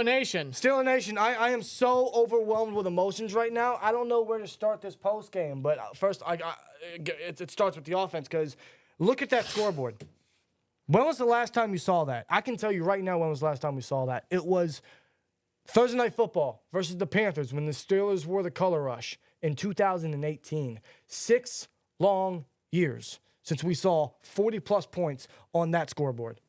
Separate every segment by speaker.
Speaker 1: Steeler Nation.
Speaker 2: Steeler Nation, I am so overwhelmed with emotions right now. I don't know where to start this post game, but first, it starts with the offense because look at that scoreboard. When was the last time you saw that? I can tell you right now when was the last time we saw that. It was Thursday Night Football versus the Panthers when the Steelers wore the color rush in 2018. 6 long years since we saw 40-plus points on that scoreboard.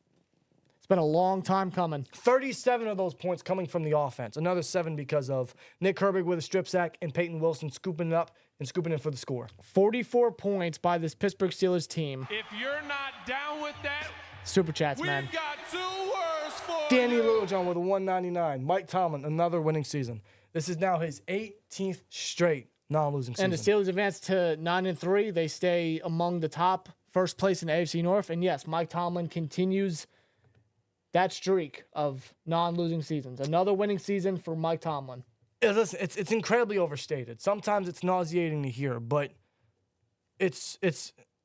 Speaker 1: It's been a long time coming.
Speaker 2: 37 of those points coming from the offense. Another 7 because of Nick Herbig with a strip sack and Peyton Wilson scooping it up and scooping in for the score.
Speaker 1: 44 points by this Pittsburgh Steelers team.
Speaker 3: If you're not down with that,
Speaker 1: Super chats, man.
Speaker 3: we've got 2 words for
Speaker 2: Danny
Speaker 3: you.
Speaker 2: Littlejohn with a 199. Mike Tomlin, another winning season. This is now his 18th straight non-losing season.
Speaker 1: And the Steelers advance to 9-3. They stay among the top, first place in the AFC North. And yes, Mike Tomlin continues that streak of non-losing seasons. Another winning season for Mike Tomlin.
Speaker 2: Listen, it's incredibly overstated. Sometimes it's nauseating to hear, but it's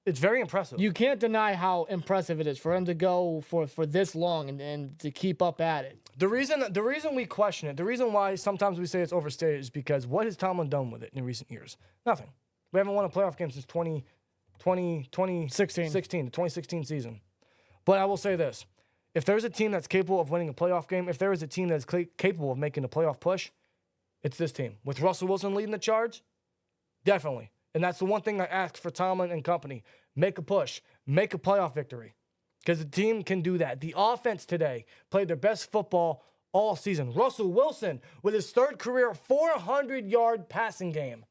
Speaker 2: very impressive.
Speaker 1: You can't deny how impressive it is for him to go for this long and to keep up at it.
Speaker 2: The reason we question it, the reason why sometimes we say it's overstated is because what has Tomlin done with it in recent years? Nothing. We haven't won a playoff game since 2016, the 2016 season. But I will say this. If there's a team that's capable of winning a playoff game, if there is a team that's capable of making a playoff push, it's this team. With Russell Wilson leading the charge, definitely. And that's the one thing I ask for Tomlin and company. Make a push. Make a playoff victory. Because the team can do that. The offense today played their best football all season. Russell Wilson with his 3rd career 400-yard passing game.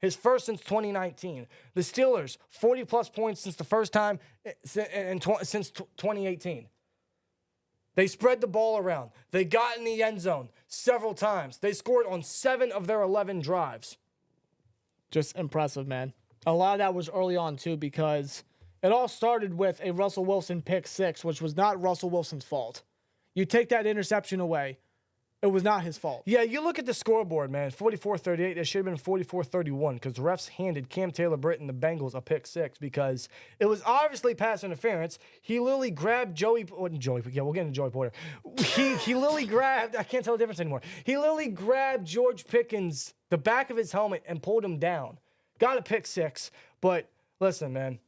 Speaker 2: His first since 2019. The Steelers, 40-plus points since the first time since 2018. They spread the ball around. They got in the end zone several times. They scored on 7 of their 11 drives.
Speaker 1: Just impressive, man. A lot of that was early on, too, because it all started with a Russell Wilson pick 6, which was not Russell Wilson's fault. You take that interception away, it was not his fault.
Speaker 2: Yeah, you look at the scoreboard, man. 44-38. It should have been 44-31 because the refs handed Cam Taylor-Britt and the Bengals a pick 6 because it was obviously pass interference. He literally grabbed we'll get into Joey Porter. He literally grabbed, I can't tell the difference anymore. He literally grabbed George Pickens, the back of his helmet, and pulled him down. Got a pick 6, but listen, man,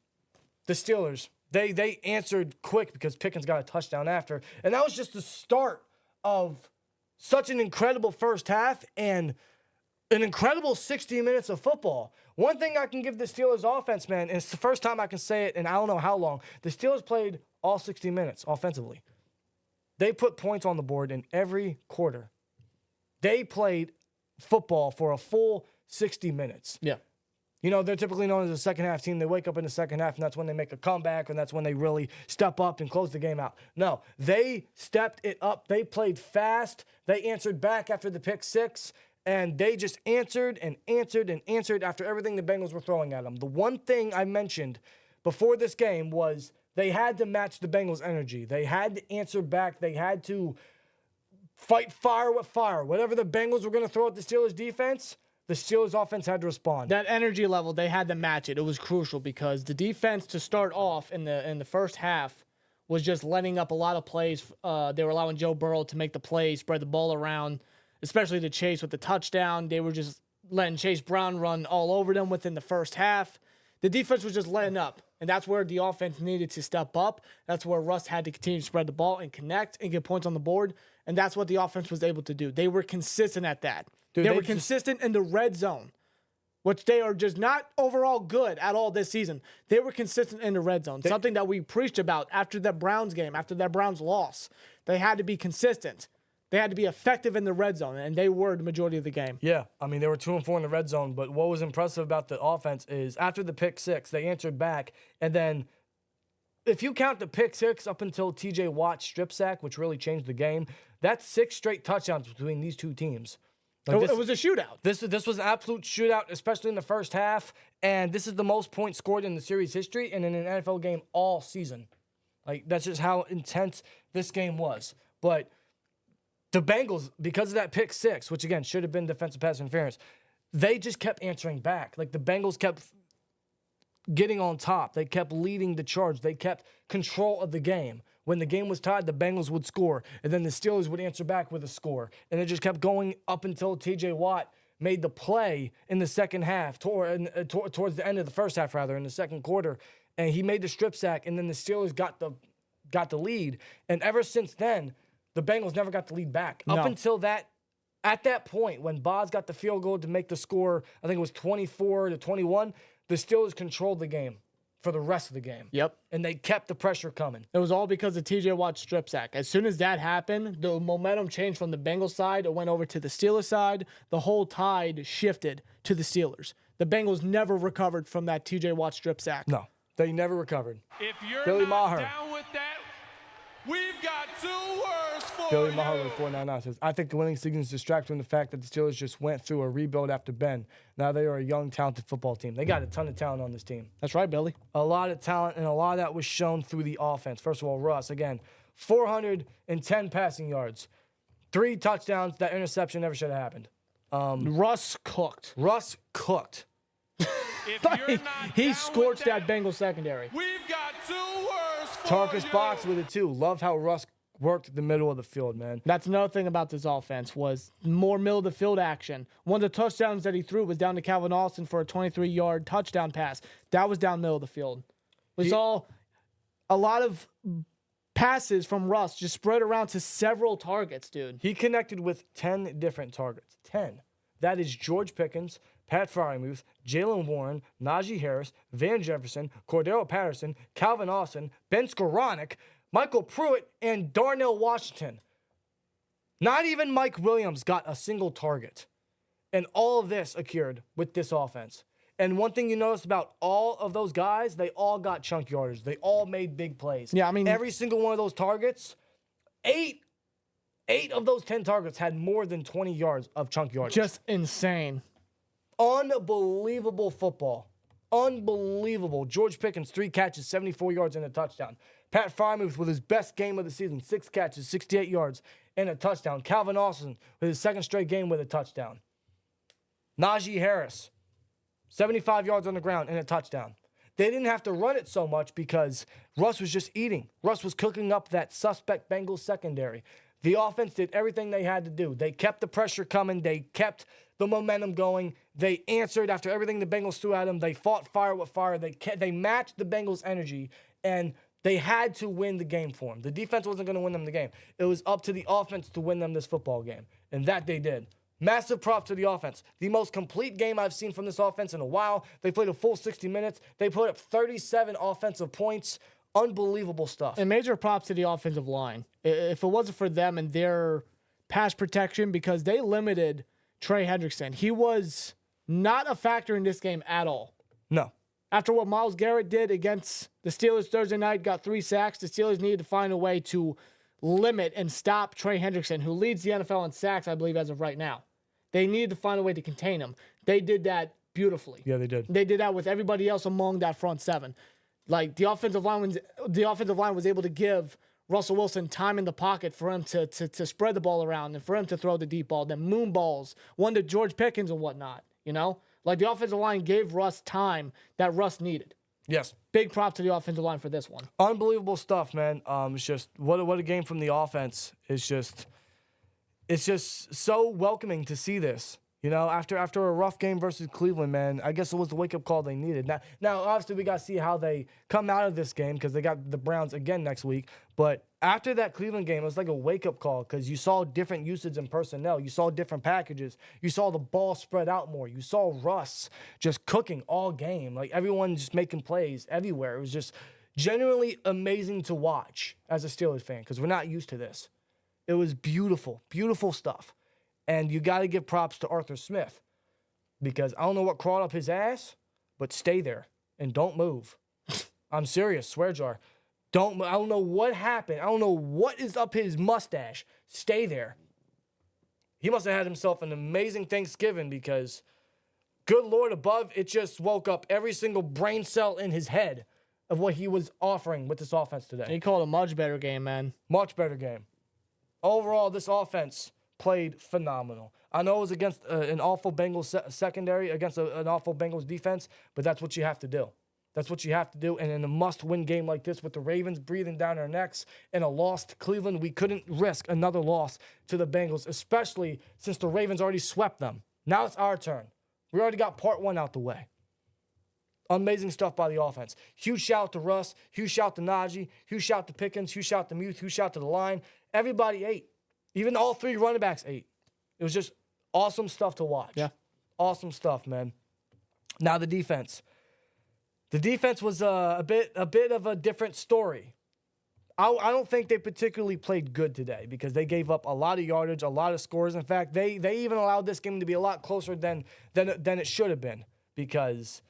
Speaker 2: the Steelers, they answered quick because Pickens got a touchdown after, and that was just the start of such an incredible first half and an incredible 60 minutes of football. One thing I can give the Steelers offense, man, and it's the first time I can say it in I don't know how long, the Steelers played all 60 minutes offensively. They put points on the board in every quarter. They played football for a full 60 minutes.
Speaker 1: Yeah.
Speaker 2: You know, they're typically known as a second-half team. They wake up in the second half, and that's when they make a comeback, and that's when they really step up and close the game out. No, they stepped it up. They played fast. They answered back after the pick 6, and they just answered and answered and answered after everything the Bengals were throwing at them. The one thing I mentioned before this game was they had to match the Bengals' energy. They had to answer back. They had to fight fire with fire. Whatever the Bengals were going to throw at the Steelers' defense, the Steelers offense had to respond.
Speaker 1: That energy level, they had to match it. It was crucial because the defense to start off in the first half was just letting up a lot of plays. They were allowing Joe Burrow to make the plays, spread the ball around, especially to Chase with the touchdown. They were just letting Chase Brown run all over them within the first half. The defense was just letting up, and that's where the offense needed to step up. That's where Russ had to continue to spread the ball and connect and get points on the board, and that's what the offense was able to do. They were consistent at that. Dude, they were consistent in the red zone, which they are just not overall good at all this season. They were consistent in the red zone, something that we preached about after that Browns game, after that Browns loss. They had to be consistent. They had to be effective in the red zone, and they were the majority of the game.
Speaker 2: Yeah, I mean, they were 2-4 in the red zone, but what was impressive about the offense is after the pick 6, they answered back, and then if you count the pick 6 up until TJ Watt's strip sack, which really changed the game, that's 6 straight touchdowns between these two teams.
Speaker 1: Like it was a shootout.
Speaker 2: This was an absolute shootout, especially in the first half, and this is the most points scored in the series history and in an NFL game all season. Like, that's just how intense this game was. But the Bengals, because of that pick 6, which, again, should have been defensive pass interference, they just kept answering back. Like, the Bengals kept getting on top. They kept leading the charge. They kept control of the game. When the game was tied, the Bengals would score, and then the Steelers would answer back with a score. And it just kept going up until T.J. Watt made the play in the second half, towards the end of the first half, rather, in the second quarter. And he made the strip sack, and then the Steelers got the lead. And ever since then, the Bengals never got the lead back.
Speaker 1: No.
Speaker 2: Up until at that point, when Boz got the field goal to make the score, I think it was 24-21, the Steelers controlled the game for the rest of the game.
Speaker 1: Yep.
Speaker 2: And they kept the pressure coming.
Speaker 1: It was all because of TJ Watt's strip sack. As soon as that happened, the momentum changed from the Bengals side. It went over to the Steelers side. The whole tide shifted to the Steelers. The Bengals never recovered from that TJ Watt strip sack.
Speaker 2: No, they never recovered.
Speaker 3: If you're
Speaker 2: Billy
Speaker 3: not
Speaker 2: Maher.
Speaker 3: down with that, we've got 2 words for
Speaker 2: Billy
Speaker 3: you.
Speaker 2: Maher with 499 says, I think the winning season is distracted from the fact that the Steelers just went through a rebuild after Ben. Now they are a young, talented football team. They got a ton of talent on this team.
Speaker 1: That's right, Billy.
Speaker 2: A lot of talent, and a lot of that was shown through the offense. First of all, Russ, again, 410 passing yards, 3 touchdowns. That interception never should have happened.
Speaker 1: Russ cooked.
Speaker 2: Russ cooked.
Speaker 3: If you're not
Speaker 1: He
Speaker 3: down
Speaker 1: scorched
Speaker 3: with
Speaker 1: that Bengals secondary.
Speaker 3: We've got 2 words for
Speaker 2: Tarkus
Speaker 3: you.
Speaker 2: Box with it, too. Love how Russ worked the middle of the field, man.
Speaker 1: That's another thing about this offense was more middle of the field action. One of the touchdowns that he threw was down to Calvin Austin for a 23-yard touchdown pass. That was down middle of the field. We saw a lot of passes from Russ just spread around to several targets, dude.
Speaker 2: He connected with 10 different targets. 10. That is George Pickens, Pat Fryermuth, Jalen Warren, Najee Harris, Van Jefferson, Cordero Patterson, Calvin Austin, Ben Skoranek, Michael Pruitt, and Darnell Washington. Not even Mike Williams got a single target. And all of this occurred with this offense. And one thing you notice about all of those guys, they all got chunk yardage. They all made big plays.
Speaker 1: Yeah, I mean,
Speaker 2: every single one of those targets, 8 of those 10 targets had more than 20 yards of chunk yardage.
Speaker 1: Just insane.
Speaker 2: Unbelievable football. Unbelievable. George Pickens, 3 catches, 74 yards and a touchdown. Pat Fryermuth with his best game of the season, 6 catches, 68 yards and a touchdown. Calvin Austin with his second straight game with a touchdown. Najee Harris, 75 yards on the ground and a touchdown. They didn't have to run it so much because Russ was just eating. Russ was cooking up that suspect Bengals secondary. The offense did everything they had to do. They kept the pressure coming. They kept the momentum going. They answered after everything the Bengals threw at them. They fought fire with fire. They matched the Bengals' energy, and they had to win the game for them. The defense wasn't going to win them the game. It was up to the offense to win them this football game, and that they did. Massive props to the offense. The most complete game I've seen from this offense in a while. They played a full 60 minutes. They put up 37 offensive points. Unbelievable stuff.
Speaker 1: And major props to the offensive line. If it wasn't for them and their pass protection, because they limited Trey Hendrickson. He was not a factor in this game at all.
Speaker 2: No.
Speaker 1: After what Myles Garrett did against the Steelers Thursday night, got 3 sacks, the Steelers needed to find a way to limit and stop Trey Hendrickson, who leads the NFL in sacks, I believe, as of right now. They needed to find a way to contain him. They did that beautifully.
Speaker 2: Yeah, they did.
Speaker 1: They did that with everybody else among that front 7. Like the offensive line was able to give Russell Wilson time in the pocket for him to spread the ball around and for him to throw the deep ball, then moon balls, one to George Pickens and whatnot. You know, like the offensive line gave Russ time that Russ needed.
Speaker 2: Yes.
Speaker 1: Big props to the offensive line for this one.
Speaker 2: Unbelievable stuff, man. It's just what a game from the offense. It's just so welcoming to see this. You know, after a rough game versus Cleveland, man, I guess it was the wake-up call they needed. Now, obviously, we got to see how they come out of this game because they got the Browns again next week. But after that Cleveland game, it was like a wake-up call because you saw different usage in personnel. You saw different packages. You saw the ball spread out more. You saw Russ just cooking all game. Like, everyone just making plays everywhere. It was just genuinely amazing to watch as a Steelers fan because we're not used to this. It was beautiful, beautiful stuff. And you got to give props to Arthur Smith because I don't know what crawled up his ass, but stay there and don't move. I'm serious, swear jar. I don't know what happened. I don't know what is up his mustache. Stay there. He must have had himself an amazing Thanksgiving because, good Lord above, it just woke up every single brain cell in his head of what he was offering with this offense today.
Speaker 1: He called a much better game, man.
Speaker 2: Much better game. Overall, this offense played phenomenal. I know it was against an awful Bengals secondary, against an awful Bengals defense, but that's what you have to do. That's what you have to do. And in a must-win game like this with the Ravens breathing down our necks and a loss to Cleveland, we couldn't risk another loss to the Bengals, especially since the Ravens already swept them. Now it's our turn. We already got part one out the way. Amazing stuff by the offense. Huge shout to Russ. Huge shout to Najee. Huge shout to Pickens. Huge shout to Muth. Huge shout to the line. Everybody ate. Even all three running backs ate. It was just awesome stuff to watch.
Speaker 1: Yeah.
Speaker 2: Awesome stuff, man. Now the defense. The defense was a bit of a different story. I don't think they particularly played good today because they gave up a lot of yardage, a lot of scores. In fact, they even allowed this game to be a lot closer than it should have been because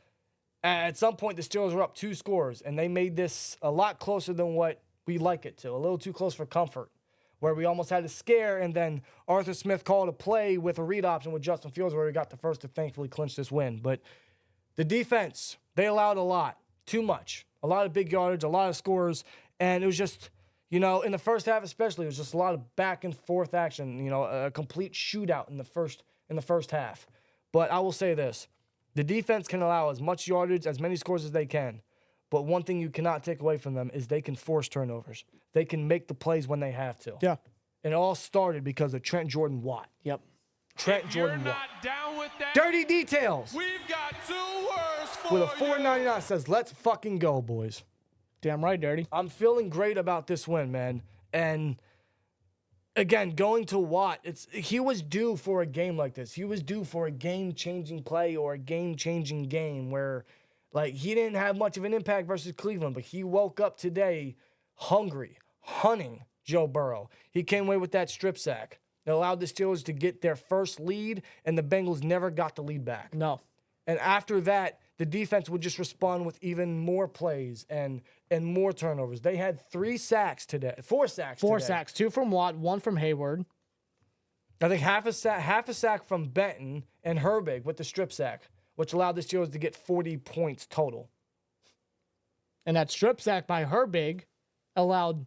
Speaker 2: at some point the Steelers were up 2 scores and they made this a lot closer than what we like it to, a little too close for comfort, where we almost had a scare and then Arthur Smith called a play with a read option with Justin Fields where we got the first to thankfully clinch this win. But the defense, they allowed a lot, too much, a lot of big yardage, a lot of scores, and it was just, in the first half especially, it was just a lot of back and forth action, a complete shootout in the first half. But I will say this, the defense can allow as much yardage, as many scores as they can, but one thing you cannot take away from them is they can force turnovers. They can make the plays when they have to.
Speaker 1: Yeah.
Speaker 2: And it all started because of Trent Jordan Watt.
Speaker 1: Yep.
Speaker 2: Trent Jordan
Speaker 3: You're
Speaker 2: Watt.
Speaker 3: not down with that.
Speaker 2: Dirty details.
Speaker 3: We've got 2 words for
Speaker 2: With a
Speaker 3: you.
Speaker 2: $4.99 says, let's fucking go, boys.
Speaker 1: Damn right, Dirty.
Speaker 2: I'm feeling great about this win, man. And again, going to Watt, he was due for a game like this. He was due for a game-changing play or a game-changing game where, he didn't have much of an impact versus Cleveland, but he woke up today hungry, hunting Joe Burrow. He came away with that strip sack. It allowed the Steelers to get their first lead, and the Bengals never got the lead back.
Speaker 1: No.
Speaker 2: And after that, the defense would just respond with even more plays and more turnovers. They had 4 sacks today.
Speaker 1: 4 sacks, 2 from Watt, 1 from Hayward.
Speaker 2: I think half a sack from Benton and Herbig with the strip sack, which allowed the Steelers to get 40 points total.
Speaker 1: And that strip sack by Herbig allowed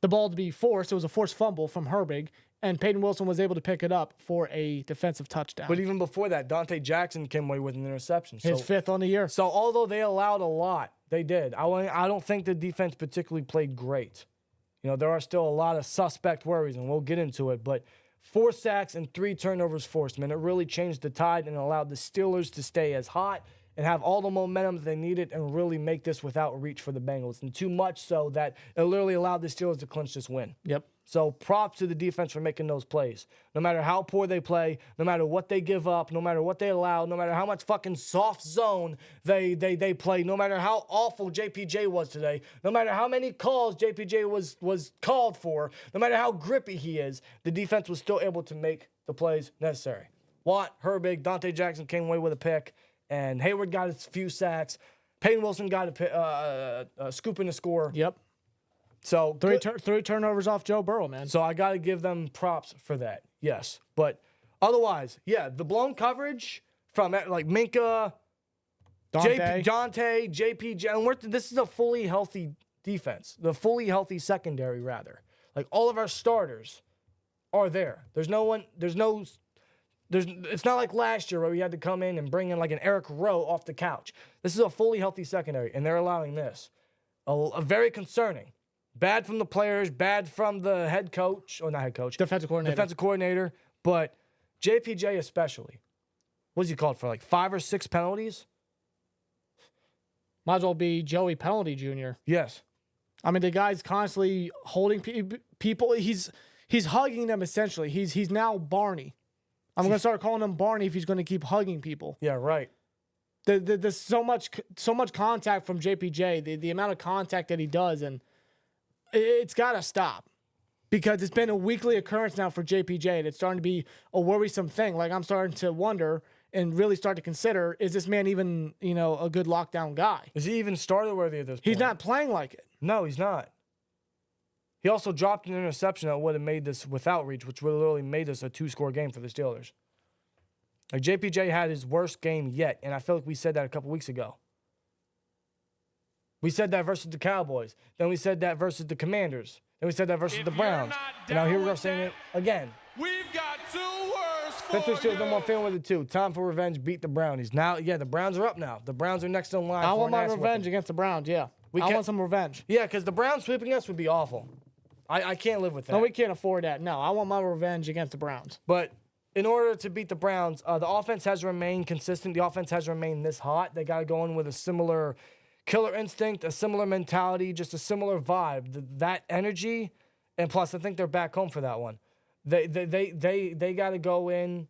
Speaker 1: the ball to be forced. It was a forced fumble from Herbig, and Peyton Wilson was able to pick it up for a defensive touchdown.
Speaker 2: But even before that, Dante Jackson came away with an interception.
Speaker 1: His 5th on the year.
Speaker 2: So although they allowed a lot, they did. I don't think the defense particularly played great. There are still a lot of suspect worries, and we'll get into it. But 4 sacks and 3 turnovers forced, man. It really changed the tide and allowed the Steelers to stay as hot and have all the momentum that they needed and really make this without reach for the Bengals. And too much so that it literally allowed the Steelers to clinch this win.
Speaker 1: Yep.
Speaker 2: So props to the defense for making those plays. No matter how poor they play, no matter what they give up, no matter what they allow, no matter how much fucking soft zone they play, no matter how awful JPJ was today, no matter how many calls JPJ was called for, no matter how grippy he is, the defense was still able to make the plays necessary. Watt, Herbig, Dante Jackson came away with a pick, and Hayward got his few sacks. Peyton Wilson got a scoop in the score.
Speaker 1: Yep.
Speaker 2: So
Speaker 1: 3 turnovers off Joe Burrow, man.
Speaker 2: So I got to give them props for that. Yes. But otherwise, yeah, the blown coverage from Minka,
Speaker 1: Dante,
Speaker 2: JPJ, and this is a fully healthy defense. The fully healthy secondary, rather. All of our starters are there. It's not like last year where we had to come in and bring in an Eric Rowe off the couch. This is a fully healthy secondary, and they're allowing this. A very concerning. Bad from the players, bad from the head coach, or not head coach.
Speaker 1: Defensive coordinator.
Speaker 2: But JPJ especially. What was he called for, 5 or 6 penalties?
Speaker 1: Might as well be Joey Penalty Jr.
Speaker 2: Yes.
Speaker 1: I mean, the guy's constantly holding people. He's hugging them, essentially. He's now Barney. I'm going to start calling him Barney if he's going to keep hugging people.
Speaker 2: Yeah, right.
Speaker 1: There's so much contact from JPJ, the amount of contact that he does, and it's got to stop because it's been a weekly occurrence now for JPJ, and it's starting to be a worrisome thing. I'm starting to wonder and really start to consider, is this man even, a good lockdown guy?
Speaker 2: Is he even starter worthy at this point?
Speaker 1: He's not playing like it.
Speaker 2: No, he's not. He also dropped an interception that would have made this without reach, which would have literally made this a 2-score game for the Steelers. JPJ had his worst game yet, and I feel like we said that a couple weeks ago. We said that versus the Cowboys. Then we said that versus the Commanders. Then we said that versus the Browns. And now here we are saying it again.
Speaker 3: We've got 2 words
Speaker 2: Pittsburgh Steelers number 1 fan with it too. Time for revenge. Beat the Brownies. Now, yeah, the Browns are up now. The Browns are next in line.
Speaker 1: I
Speaker 2: for
Speaker 1: want
Speaker 2: an
Speaker 1: my
Speaker 2: ass
Speaker 1: revenge
Speaker 2: whooping.
Speaker 1: against the Browns, yeah. I want some revenge.
Speaker 2: Yeah, because the Browns sweeping us would be awful. I can't live with that.
Speaker 1: No, we can't afford that. No, I want my revenge against the Browns.
Speaker 2: But in order to beat the Browns, the offense has remained consistent. The offense has remained this hot. They got to go in with a similar killer instinct, a similar mentality, just a similar vibe. That energy, and plus, I think they're back home for that one. They got to go in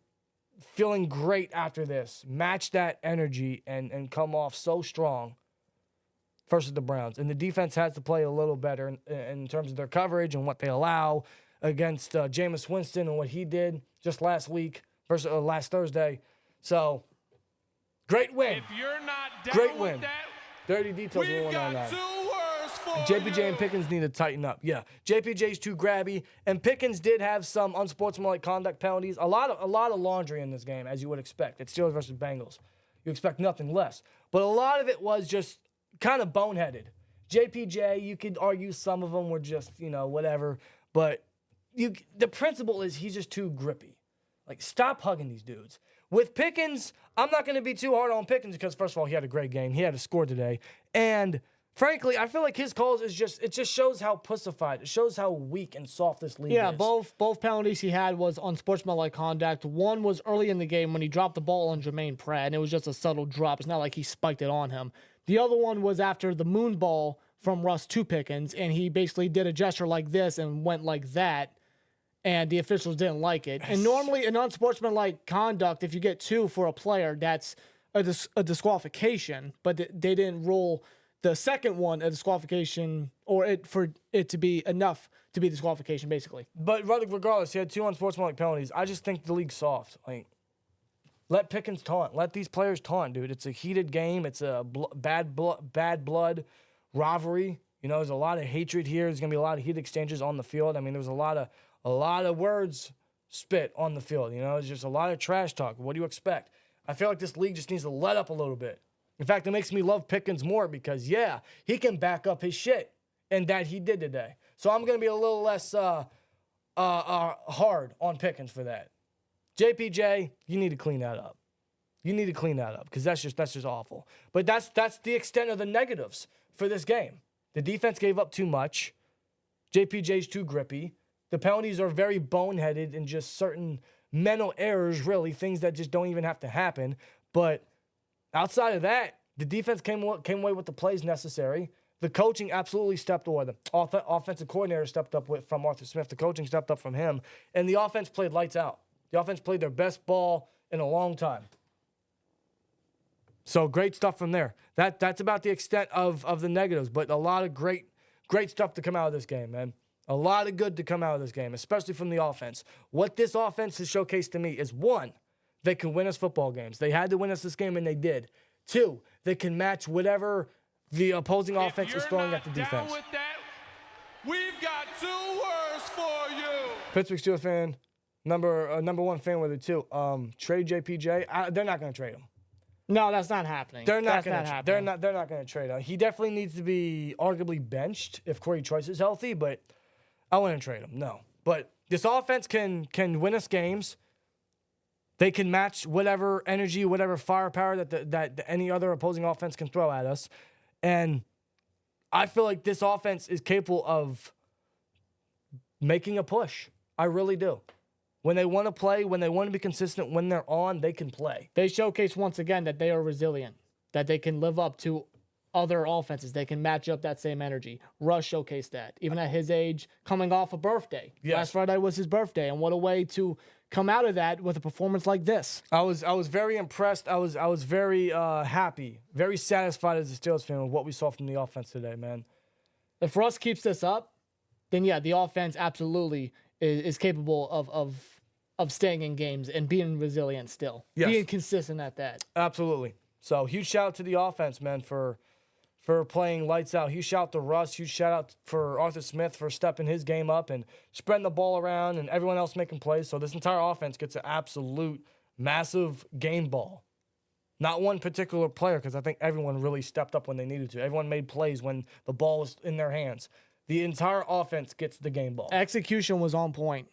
Speaker 2: feeling great after this, match that energy, and come off so strong versus the Browns. And the defense has to play a little better in terms of their coverage and what they allow against Jameis Winston and what he did just last week versus last Thursday. So, great win.
Speaker 3: If you're not down
Speaker 2: Great
Speaker 3: with
Speaker 2: win.
Speaker 3: that,
Speaker 2: Dirty details in
Speaker 3: we've got
Speaker 2: 199.
Speaker 3: 2 words for
Speaker 2: JPJ
Speaker 3: you.
Speaker 2: and Pickens need to tighten up. Yeah, JPJ's too grabby, and Pickens did have some unsportsmanlike conduct penalties. A lot of laundry in this game, as you would expect. It's Steelers versus Bengals. You expect nothing less. But a lot of it was just kind of boneheaded. JPJ, you could argue some of them were just, whatever. But the principle is he's just too grippy. Like, stop hugging these dudes. With Pickens, I'm not going to be too hard on Pickens because, first of all, he had a great game. He had a score today. And frankly, I feel like his calls it just shows how pussified. It shows how weak and soft this league
Speaker 1: Yeah,
Speaker 2: is.
Speaker 1: both penalties he had was unsportsmanlike conduct. One was early in the game when he dropped the ball on Jermaine Pratt, and it was just a subtle drop. It's not like he spiked it on him. The other one was after the moon ball from Russ to Pickens, and he basically did a gesture like this and went like that, and the officials didn't like it. And normally, an unsportsmanlike conduct, if you get 2 for a player, that's a disqualification, but they didn't rule the second one a disqualification for it to be enough to be disqualification, basically.
Speaker 2: But regardless, he had 2 unsportsmanlike penalties. I just think the league's soft. Like, let Pickens taunt. Let these players taunt, dude. It's a heated game. It's a bad blood rivalry. There's a lot of hatred here. There's gonna be a lot of heat exchanges on the field. I mean, there was a lot of words spit on the field. It's just a lot of trash talk. What do you expect? I feel like this league just needs to let up a little bit. In fact, it makes me love Pickens more because, yeah, he can back up his shit, and that he did today. So I'm gonna be a little less hard on Pickens for that. JPJ, you need to clean that up. You need to clean that up because that's just awful. But that's the extent of the negatives for this game. The defense gave up too much. JPJ's too grippy. The penalties are very boneheaded and just certain mental errors, really, things that just don't even have to happen. But outside of that, the defense came away with the plays necessary. The coaching absolutely stepped away. The offensive coordinator stepped up from Arthur Smith. The coaching stepped up from him. And the offense played lights out. The offense played their best ball in a long time. So great stuff from there. That's about the extent of the negatives, but a lot of great stuff to come out of this game, man. A lot of good to come out of this game, especially from the offense. What this offense has showcased to me is, 1, they can win us football games. They had to win us this game, and they did. 2, they can match whatever the opposing offense is throwing at the defense.
Speaker 3: With that, we've got 2 words for you.
Speaker 2: Pittsburgh Steelers fan, number 1 fan with it too. Trade JPJ. They're not going to trade him.
Speaker 1: No, that's not happening.
Speaker 2: They're not
Speaker 1: That's
Speaker 2: going to. They're not going to trade him. He definitely needs to be arguably benched if Corey Trice is healthy, but I wouldn't trade him. No. But this offense can win us games. They can match whatever energy, whatever firepower that any other opposing offense can throw at us. And I feel like this offense is capable of making a push. I really do. When they want to play, when they want to be consistent, when they're on, they can play.
Speaker 1: They showcase once again that they are resilient, that they can live up to other offenses. They can match up that same energy. Russ showcased that, even at his age, coming off a birthday.
Speaker 2: Yes.
Speaker 1: Last Friday was his birthday, and what a way to come out of that with a performance like this.
Speaker 2: I was very impressed. I was very happy, very satisfied as a Steelers fan with what we saw from the offense today, man.
Speaker 1: If Russ keeps this up, then yeah, the offense absolutely is capable of staying in games and being resilient still.
Speaker 2: Yes.
Speaker 1: Being consistent at that.
Speaker 2: Absolutely. So huge shout out to the offense, man, for playing lights out. Huge shout out to Russ. Huge shout out for Arthur Smith for stepping his game up and spreading the ball around and everyone else making plays. So this entire offense gets an absolute massive game ball. Not one particular player, because I think everyone really stepped up when they needed to. Everyone made plays when the ball was in their hands. The entire offense gets the game ball.
Speaker 1: Execution was on point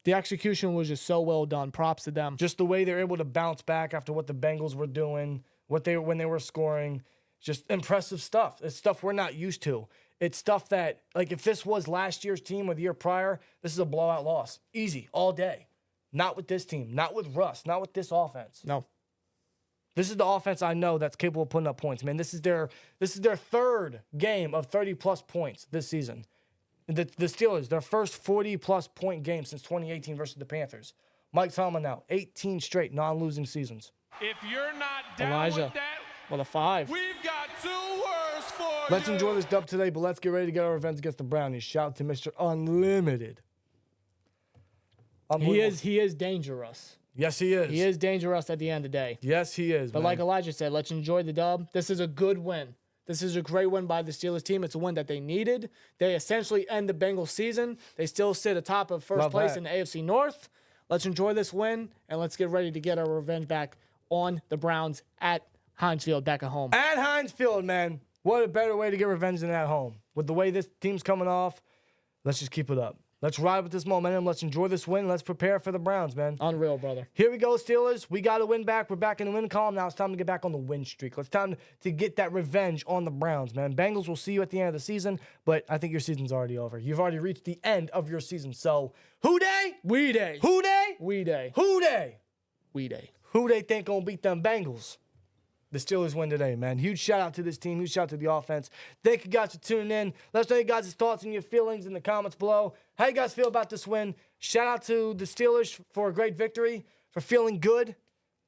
Speaker 1: The execution was just so well done. Props to them.
Speaker 2: Just the way they're able to bounce back after what the Bengals were doing, when they were scoring. Just impressive stuff. It's stuff we're not used to. It's stuff that, like, if this was last year's team or the year prior, this is a blowout loss. Easy, all day. Not with this team. Not with Russ. Not with this offense.
Speaker 1: No.
Speaker 2: This is the offense I know that's capable of putting up points, man. This is their third game of 30-plus points this season. The Steelers, their first 40-plus point game since 2018 versus the Panthers. Mike Tomlin now, 18 straight non-losing seasons.
Speaker 3: If you're not down
Speaker 1: Elijah.
Speaker 3: with that,
Speaker 1: Well, a 5.
Speaker 3: we've got 2 words for
Speaker 2: Let's
Speaker 3: you.
Speaker 2: enjoy this dub today, but let's get ready to get our revenge against the Brownies. Shout out to Mr. Unlimited.
Speaker 1: He is dangerous.
Speaker 2: Yes, he is.
Speaker 1: He is dangerous at the end of the day.
Speaker 2: Yes, he is.
Speaker 1: But
Speaker 2: man.
Speaker 1: like Elijah said, let's enjoy the dub. This is a good win. This is a great win by the Steelers team. It's a win that they needed. They essentially end the Bengals season. They still sit atop of first place in the AFC North. Let's enjoy this win, and let's get ready to get our revenge back on the Browns at Heinz Field, back at home.
Speaker 2: At Heinz Field, man. What a better way to get revenge than at home. With the way this team's coming off, let's just keep it up. Let's ride with this momentum. Let's enjoy this win. Let's prepare for the Browns, man.
Speaker 1: Unreal, brother.
Speaker 2: Here we go, Steelers. We got to win back. We're back in the win column. Now it's time to get back on the win streak. It's time to get that revenge on the Browns, man. Bengals will see you at the end of the season, but I think your season's already over. You've already reached the end of your season. So, who day?
Speaker 1: We day.
Speaker 2: Who day?
Speaker 1: We day.
Speaker 2: Who day?
Speaker 1: We day.
Speaker 2: Who they think gonna beat them Bengals? The Steelers win today, man. Huge shout out to this team. Huge shout out to the offense. Thank you guys for tuning in. Let us know you guys' thoughts and your feelings in the comments below. How you guys feel about this win? Shout out to the Steelers for a great victory, for feeling good.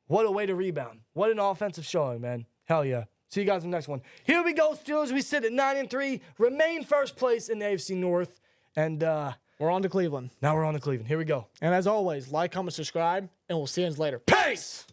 Speaker 2: What a way to rebound. What an offensive showing, man. Hell yeah. See you guys in the next one. Here we go, Steelers. We sit at 9-3, remain first place in the AFC North, and
Speaker 1: We're on to Cleveland.
Speaker 2: now we're on to Cleveland. Here we go.
Speaker 1: And as always, like, comment, subscribe, and we'll see you later.
Speaker 2: Peace!